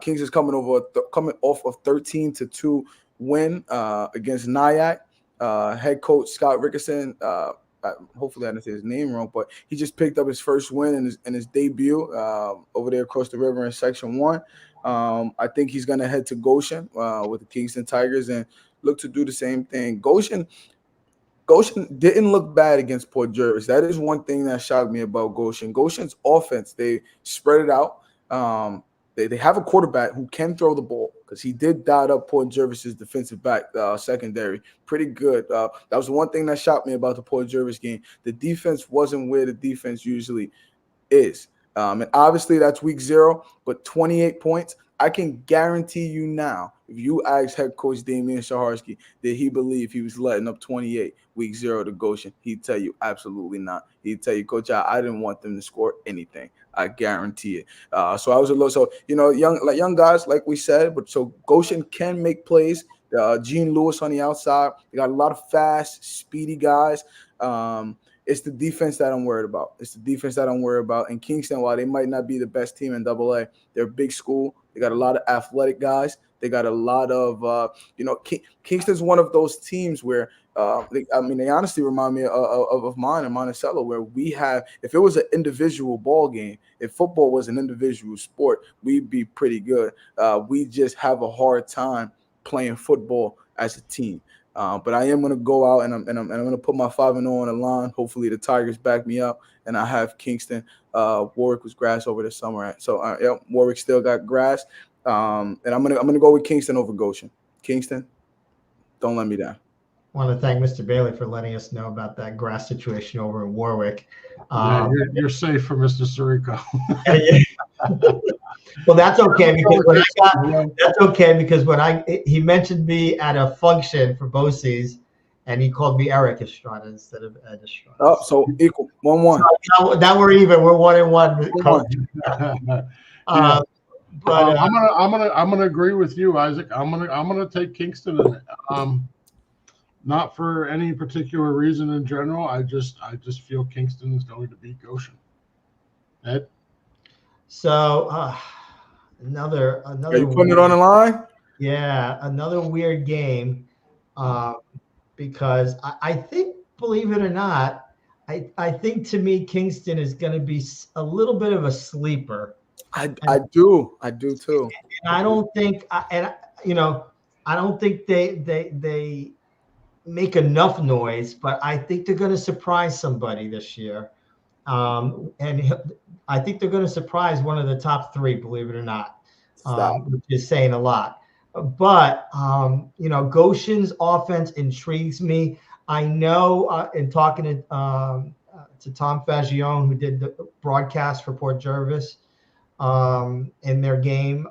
Kingston's coming off a 13-2 win against Nyack. head coach Scott Rickerson. Hopefully I didn't say his name wrong, but he just picked up his first win in his debut over there across the river in Section 1. I think he's going to head to Goshen with the Kingston Tigers and look to do the same thing. Goshen didn't look bad against Port Jervis. That is one thing that shocked me about Goshen. Goshen's offense, they spread it out. They have a quarterback who can throw the ball because he did dot up Port Jervis's defensive back secondary pretty good. That was the one thing that shocked me about the Port Jervis game. The defense wasn't where the defense usually is. And obviously that's week 0, but 28 points. I can guarantee you now, if you ask head coach Damian Shaharski, did he believe he was letting up 28 week 0 to Goshen? He'd tell you absolutely not. He'd tell you, Coach, I didn't want them to score anything. I guarantee it. So I was a little, so young guys, like we said, but so Goshen can make plays. Gene Lewis on the outside. They got a lot of fast, speedy guys. It's the defense that I'm worried about. And Kingston, while they might not be the best team in AA, they're a big school. They got a lot of athletic guys. They got a lot of, Kingston's one of those teams where, they honestly remind me of mine and Monticello, where we have, if it was an individual ball game, if football was an individual sport, we'd be pretty good. We just have a hard time playing football as a team. But I am going to go out and I'm going to put my 5-0 on the line. Hopefully the Tigers back me up, and I have Kingston. Warwick was grass over the summer, so Warwick still got grass. And I'm gonna go with Kingston over Goshen. Kingston, don't let me down. I want to thank Mr. Bailey for letting us know about that grass situation over in Warwick. You're safe for Mr. Sirico. Well, that's okay because when he mentioned me at a function for BOCES, and he called me Eric Estrada instead of Ed Estrada. Oh, so equal 1-1. So now we're even. We're 1-1. But I'm gonna agree with you, Isaac. I'm gonna take Kingston. Not for any particular reason in general. I just feel Kingston is going to beat Goshen. Ed. So another. Are you putting it on the line? Yeah, another weird game. Because I think, believe it or not, I think to me Kingston is going to be a little bit of a sleeper. I do too. And I don't think, I don't think they make enough noise, but I think they're going to surprise somebody this year. And I think they're going to surprise one of the top 3, believe it or not, which is saying a lot. But, Goshen's offense intrigues me. I know in talking to Tom Fagione, who did the broadcast for Port Jervis in their game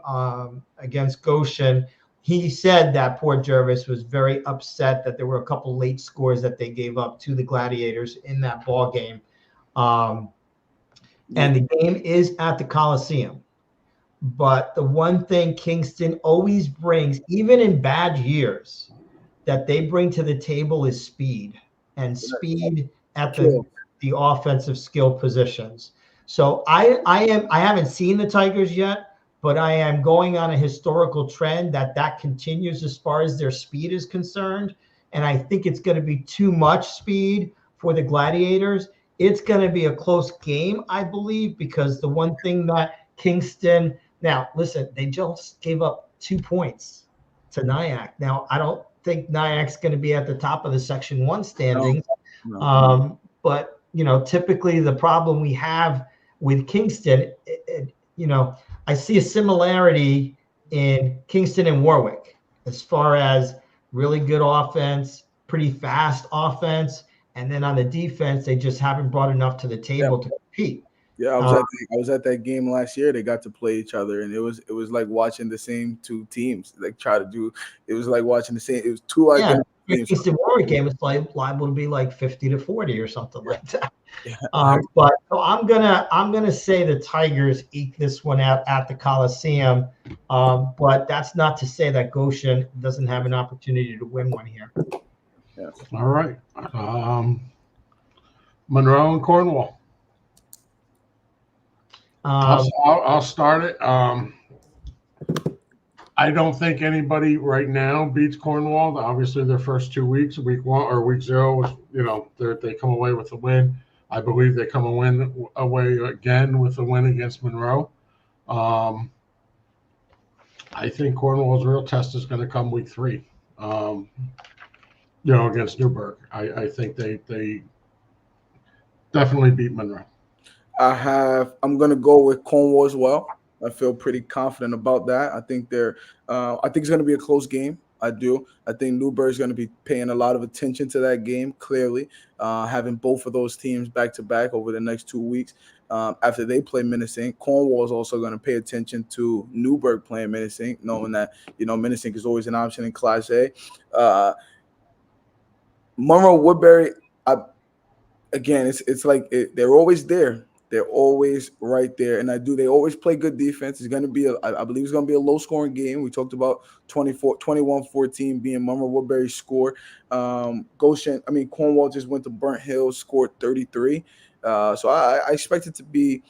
against Goshen, he said that Port Jervis was very upset that there were a couple late scores that they gave up to the Gladiators in that ball game. And the game is at the Coliseum. But the one thing Kingston always brings, even in bad years, that they bring to the table is speed, and speed at the offensive skill positions. So I haven't seen the Tigers yet, but I am going on a historical trend that continues as far as their speed is concerned. And I think it's going to be too much speed for the Gladiators. It's going to be a close game, I believe, because the one thing that Kingston – now, listen, they just gave up 2 points to Nyack. Now, I don't think Nyack's going to be at the top of the Section 1 standings. No. But, typically the problem we have with Kingston, I see a similarity in Kingston and Warwick as far as really good offense, pretty fast offense, and then on the defense, they just haven't brought enough to the table to compete. Yeah, I was at that game last year. They got to play each other, and it was like watching the same 2 teams try to do. It was like watching the same. It was 2 identical teams. It's the Warwick game. It's liable to be like 50-40 or something like that. Yeah. But so I'm gonna say the Tigers eke this one out at the Coliseum. But that's not to say that Goshen doesn't have an opportunity to win one here. Yeah. All right. Monroe and Cornwall. I'll start it. I don't think anybody right now beats Cornwall. Obviously, their first 2 weeks, week 1 or week 0, was, they come away with a win. I believe they come away again with a win against Monroe. I think Cornwall's real test is going to come week 3, against Newburgh. I think they definitely beat Monroe. I'm going to go with Cornwall as well. I feel pretty confident about that. I think it's going to be a close game. I do. I think Newburgh is going to be paying a lot of attention to that game, clearly, having both of those teams back-to-back over the next 2 weeks. After they play Minisink, Cornwall is also going to pay attention to Newburgh playing Minisink, knowing that, Minisink is always an option in Class A. Monroe Woodbury, it's like they're always there. They're always right there, and they always play good defense. It's going to be I believe it's going to be a low-scoring game. We talked about 21-14 being Monroe Woodbury's score. Cornwall just went to Burnt Hills, scored 33. So I expect it to be,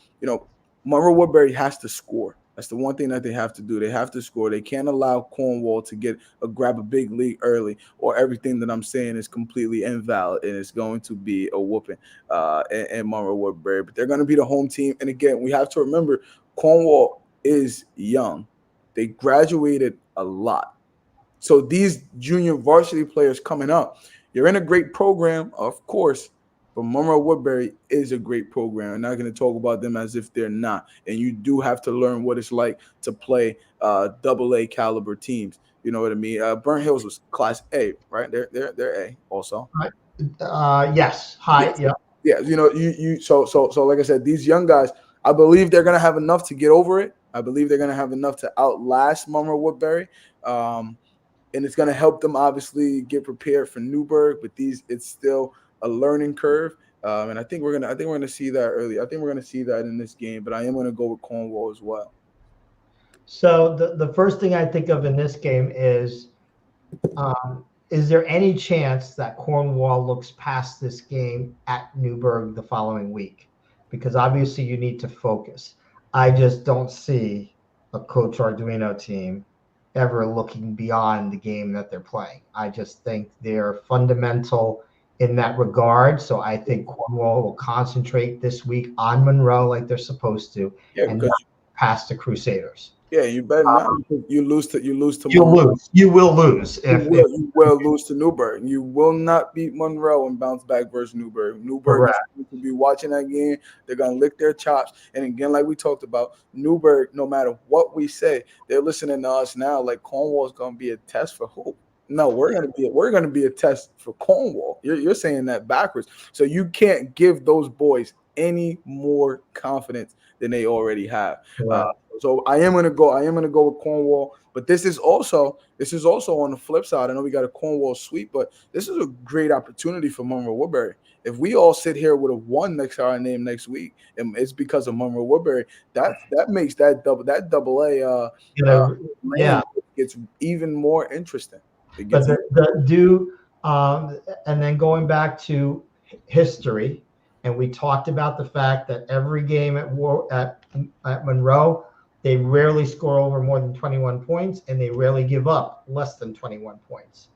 Monroe Woodbury has to score. That's the one thing that they have to do. They have to score. They can't allow Cornwall to grab a big lead early, or everything that I'm saying is completely invalid, and it's going to be a whooping in Monroe Woodbury. But they're going to be the home team. And again, we have to remember Cornwall is young. They graduated a lot. So these junior varsity players coming up, you're in a great program, of course, but Monroe Woodbury is a great program. I'm not going to talk about them as if they're not. And you do have to learn what it's like to play AA caliber teams. You know what I mean? Burnt Hills was Class A, right? They're A also. Yes. High. Yes. Yeah. So like I said, these young guys, I believe they're going to have enough to get over it. I believe they're going to have enough to outlast Monroe Woodbury. And it's going to help them obviously get prepared for Newburgh. But it's still a learning curve, and I think we're gonna see that early. I think we're gonna see that in this game, but I am gonna go with Cornwall as well. So the first thing I think of in this game is there any chance that Cornwall looks past this game at Newburgh the following week? Because obviously you need to focus. I just don't see a Coach Arduino team ever looking beyond the game that they're playing. I just think they're fundamental in that regard. So I think Cornwall will concentrate this week on Monroe like they're supposed to, and not pass the Crusaders. Yeah, you better not. You lose to You will lose. You will lose to Newburgh. You will not beat Monroe and bounce back versus Newburgh. Newburgh is going to be watching that game. They're going to lick their chops. And again, like we talked about, Newburgh, no matter what we say, they're listening to us now like Cornwall is going to be a test for hope. No, we're gonna be a test for Cornwall. You're saying that backwards. So you can't give those boys any more confidence than they already have. So I am gonna go with Cornwall. But this is also on the flip side. I know we got a Cornwall sweep, but this is a great opportunity for Monroe Woodbury. If we all sit here with a 1 next to our name next week, and it's because of Monroe Woodbury, that makes that double A gets even more interesting. But and then going back to history, and we talked about the fact that every game at Monroe, they rarely score over more than 21 points, and they rarely give up less than 21 points.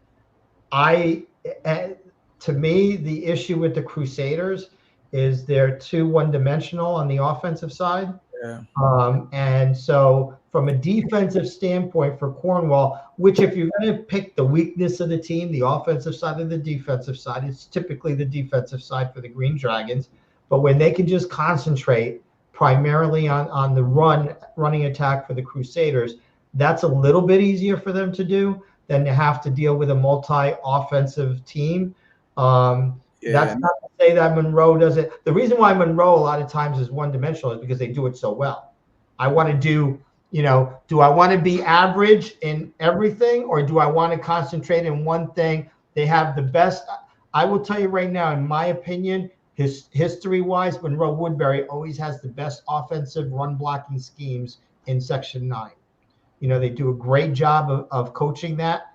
To me, the issue with the Crusaders is they're too one-dimensional on the offensive side. Yeah. And so from a defensive standpoint for Cornwall, which if you're going to pick the weakness of the team, the offensive side or the defensive side, it's typically the defensive side for the Green Dragons. But when they can just concentrate primarily on the running attack for the Crusaders, that's a little bit easier for them to do than to have to deal with a multi-offensive team. That's not to say that Monroe doesn't. The reason why Monroe a lot of times is one-dimensional is because they do it so well. I want to do I want to be average in everything, or do I want to concentrate in one thing? They have the best. I will tell you right now, in my opinion, history-wise, Monroe Woodbury always has the best offensive run-blocking schemes in Section 9. They do a great job of coaching that.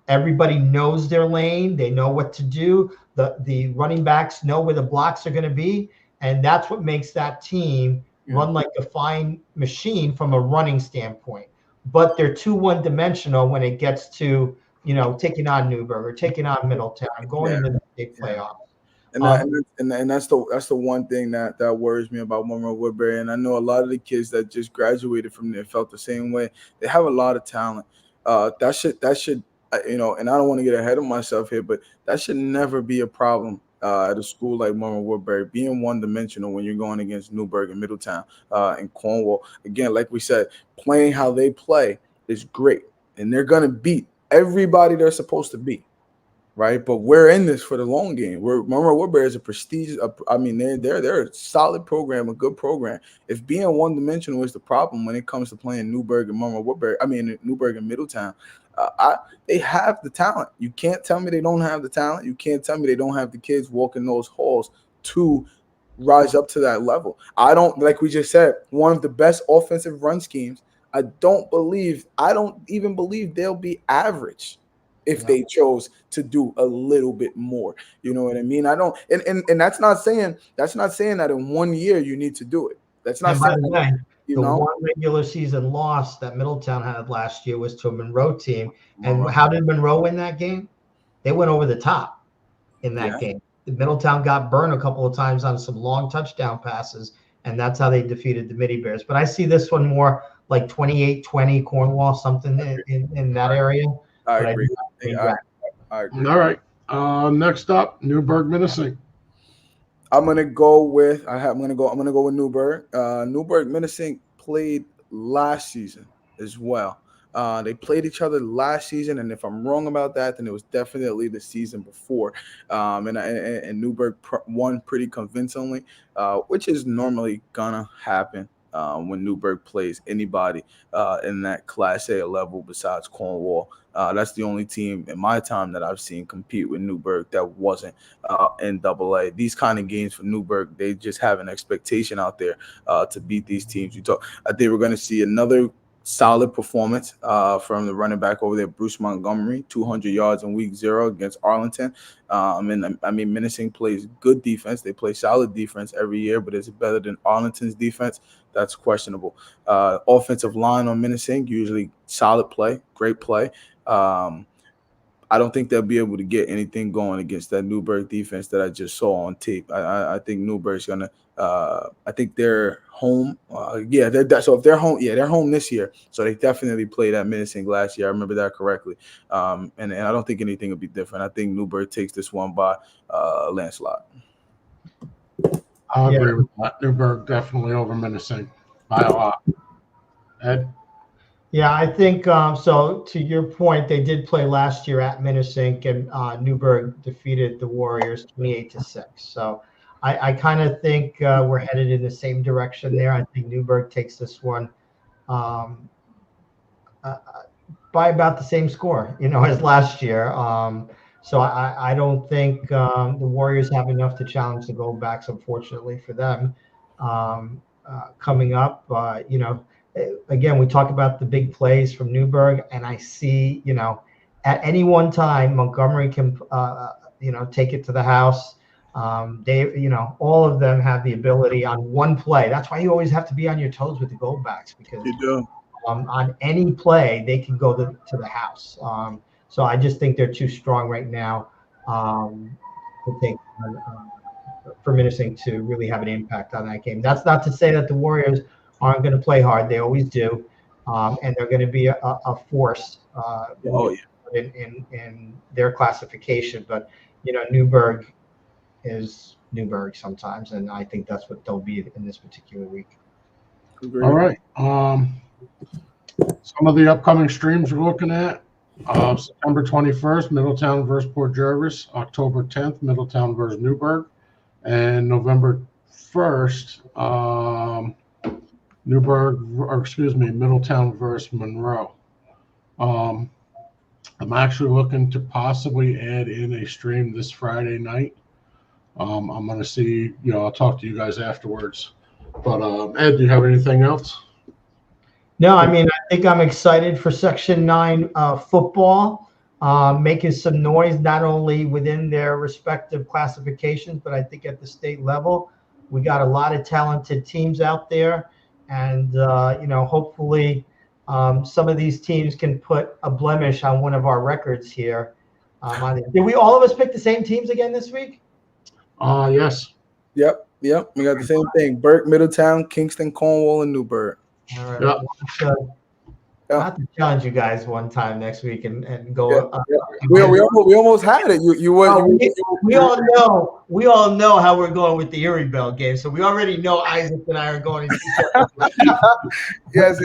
Everybody knows their lane. They know what to do. The running backs know where the blocks are going to be. And that's what makes that team run like a fine machine from a running standpoint. but they're too one-dimensional when it gets to, taking on Newburgh or taking on Middletown, going into the state playoffs. And that's the one thing that worries me about Monroe Woodbury. And I know a lot of the kids that just graduated from there felt the same way. They have a lot of talent. That should and I don't want to get ahead of myself here, but that should never be a problem at a school like Monroe Woodbury, being one-dimensional when you're going against Newburgh and Middletown and Cornwall. Again, like we said, playing how they play is great, and they're gonna beat everybody they're supposed to beat. Right, but we're in this for the long game. Monroe Woodbury is a prestigious. They're a solid program, a good program. If being one-dimensional is the problem when it comes to playing Newburgh and Monroe Woodbury, Newburgh and Middletown, they have the talent. You can't tell me they don't have the talent. You can't tell me they don't have the kids walking those halls to rise up to that level. I don't, like we just said, one of the best offensive run schemes. I don't even believe they'll be average if they chose to do a little bit more. You know what I mean? I don't, and that's not saying that in 1 year you need to do it. That's not saying that, the one regular season loss that Middletown had last year was to a Monroe team. And how did Monroe win that game? They went over the top in that game. Middletown got burned a couple of times on some long touchdown passes, and that's how they defeated the Midi Bears. But I see this one more like 28-20 Cornwall, something in that area. I agree. I agree. All right. Next up, Newburgh Minisink. I'm gonna go with Newburgh. Newburgh Minisink played last season as well. They played each other last season, and if I'm wrong about that, then it was definitely the season before. And Newburgh won pretty convincingly, which is normally gonna happen when Newburgh plays anybody in that Class A level besides Cornwall. That's the only team in my time that I've seen compete with Newburgh that wasn't in AA. These kind of games for Newburgh, they just have an expectation out there to beat these teams. I think we're going to see another solid performance from the running back over there, Bruce Montgomery, 200 yards in week 0 against Arlington. Minisink plays good defense. They play solid defense every year, but is it better than Arlington's defense? That's questionable. Offensive line on Minisink, usually solid play, great play. I don't think they'll be able to get anything going against that Newburgh defense that I just saw on tape. I think Newburgh's gonna. I think they're home. So if they're home, they're home this year. So they definitely played at Minisink last year. I remember that correctly. And I don't think anything will be different. I think Newburgh takes this one by landslide. I agree with that. Newburgh definitely over Minisink by a lot. Ed? Yeah, I think so. To your point, they did play last year at Minisink, and Newburgh defeated the Warriors 28-6. So I kind of think we're headed in the same direction there. I think Newburgh takes this one by about the same score, as last year. So I don't think the Warriors have enough to challenge the Goldbacks, unfortunately for them. Coming up, again, we talk about the big plays from Newburgh, and I see, at any one time, Montgomery can, take it to the house. All of them have the ability on one play. That's why you always have to be on your toes with the Goldbacks, because you do. On any play, they can go to the house. So I just think they're too strong right now to take for Minisink to really have an impact on that game. That's not to say that the Warriors aren't going to play hard. They always do. And they're going to be a force in their classification. But, Newburgh is Newburgh sometimes, and I think that's what they'll be in this particular week. Agreed. All right. Some of the upcoming streams we're looking at. September 21st, Middletown versus Port Jervis. October 10th, Middletown versus Newburgh. And November 1st, Middletown versus Monroe. I'm actually looking to possibly add in a stream this Friday night. I'm going to see, I'll talk to you guys afterwards. But Ed, do you have anything else? No, I think I'm excited for Section 9 football, making some noise not only within their respective classifications, but I think at the state level. We got a lot of talented teams out there, and hopefully some of these teams can put a blemish on one of our records here. Did we all of us pick the same teams again this week? Yes. Yep. We got the same thing. Burke, Middletown, Kingston, Cornwall, and Newburgh. All right. Yep. I'll have to challenge you guys one time next week and go. We almost had it. We all know how we're going with the Erie Bell game, so we already know Isaac and I are going to each other. Yes,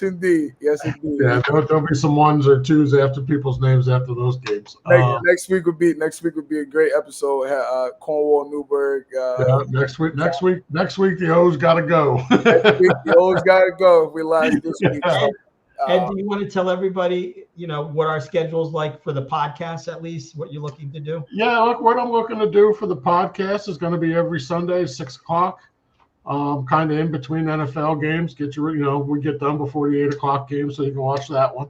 indeed. Yeah, there'll be some ones or twos after people's names after those games. Next week would be a great episode. Cornwall, Newburgh. Next week, the O's got to go. Next week, the O's got to go. If we lost this week. Ed, do you want to tell everybody, what our schedule is like for the podcast, at least what you're looking to do? Yeah, look, what I'm looking to do for the podcast is going to be every Sunday, 6:00, kind of in between NFL games. Get we get done before the 8:00 game, so you can watch that one.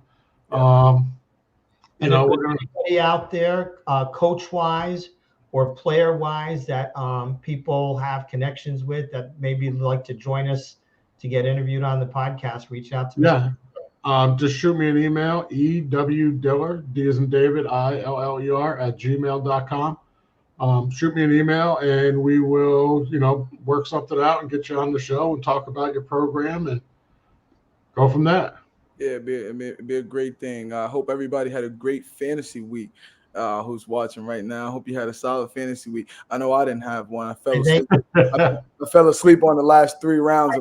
And we're going to anybody out there, coach-wise or player-wise, that people have connections with that maybe like to join us to get interviewed on the podcast, reach out to me. Yeah. Just shoot me an email, ewdiller, D as in David, ILLER, @gmail.com. Shoot me an email, and we will, work something out and get you on the show and talk about your program and go from that. Yeah, it'd be a great thing. I hope everybody had a great fantasy week. Who's watching right now? I hope you had a solid fantasy week. I know I didn't have one. I fell asleep on the last 3 rounds.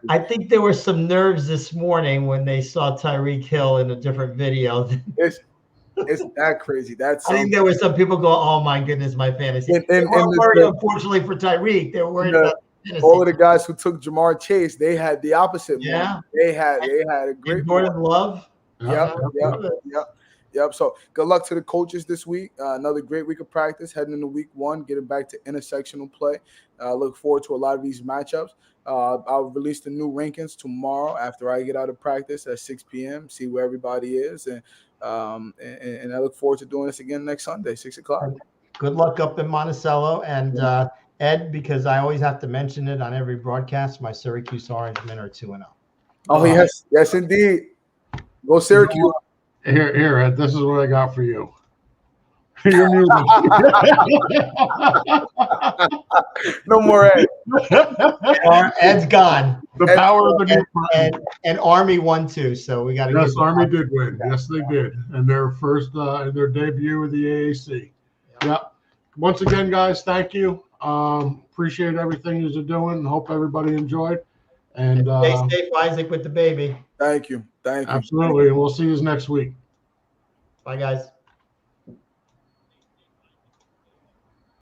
I think there were some nerves this morning when they saw Tyreek Hill in a different video. It's that crazy. I think there were some people going, "Oh my goodness, my fantasy." They weren't worried, unfortunately, for Tyreek. They were worried about fantasy. All of the guys who took Jamar Chase. They had the opposite. Yeah, they had a great Jordan Love. Yep. So good luck to the coaches this week. Another great week of practice heading into week 1, getting back to intersectional play. Look forward to a lot of these matchups. I'll release the new rankings tomorrow after I get out of practice at 6 p.m., see where everybody is. And I look forward to doing this again next Sunday, 6 o'clock. Good luck up in Monticello. And Ed, because I always have to mention it on every broadcast, my Syracuse Orangemen are 2-0. Oh, yes, indeed. Go Syracuse. Here, Ed, this is what I got for you. You're muted. No more Ed. Ed's gone. The power of the new button. And Army won too, so we got to. Yes, Army did win. Yes, they did, and their first, their debut with the AAC. Yep. Once again, guys, thank you. Appreciate everything you're doing. Hope everybody enjoyed. And stay safe, Isaac, with the baby. Thank you. Absolutely. And we'll see you next week. Bye, guys.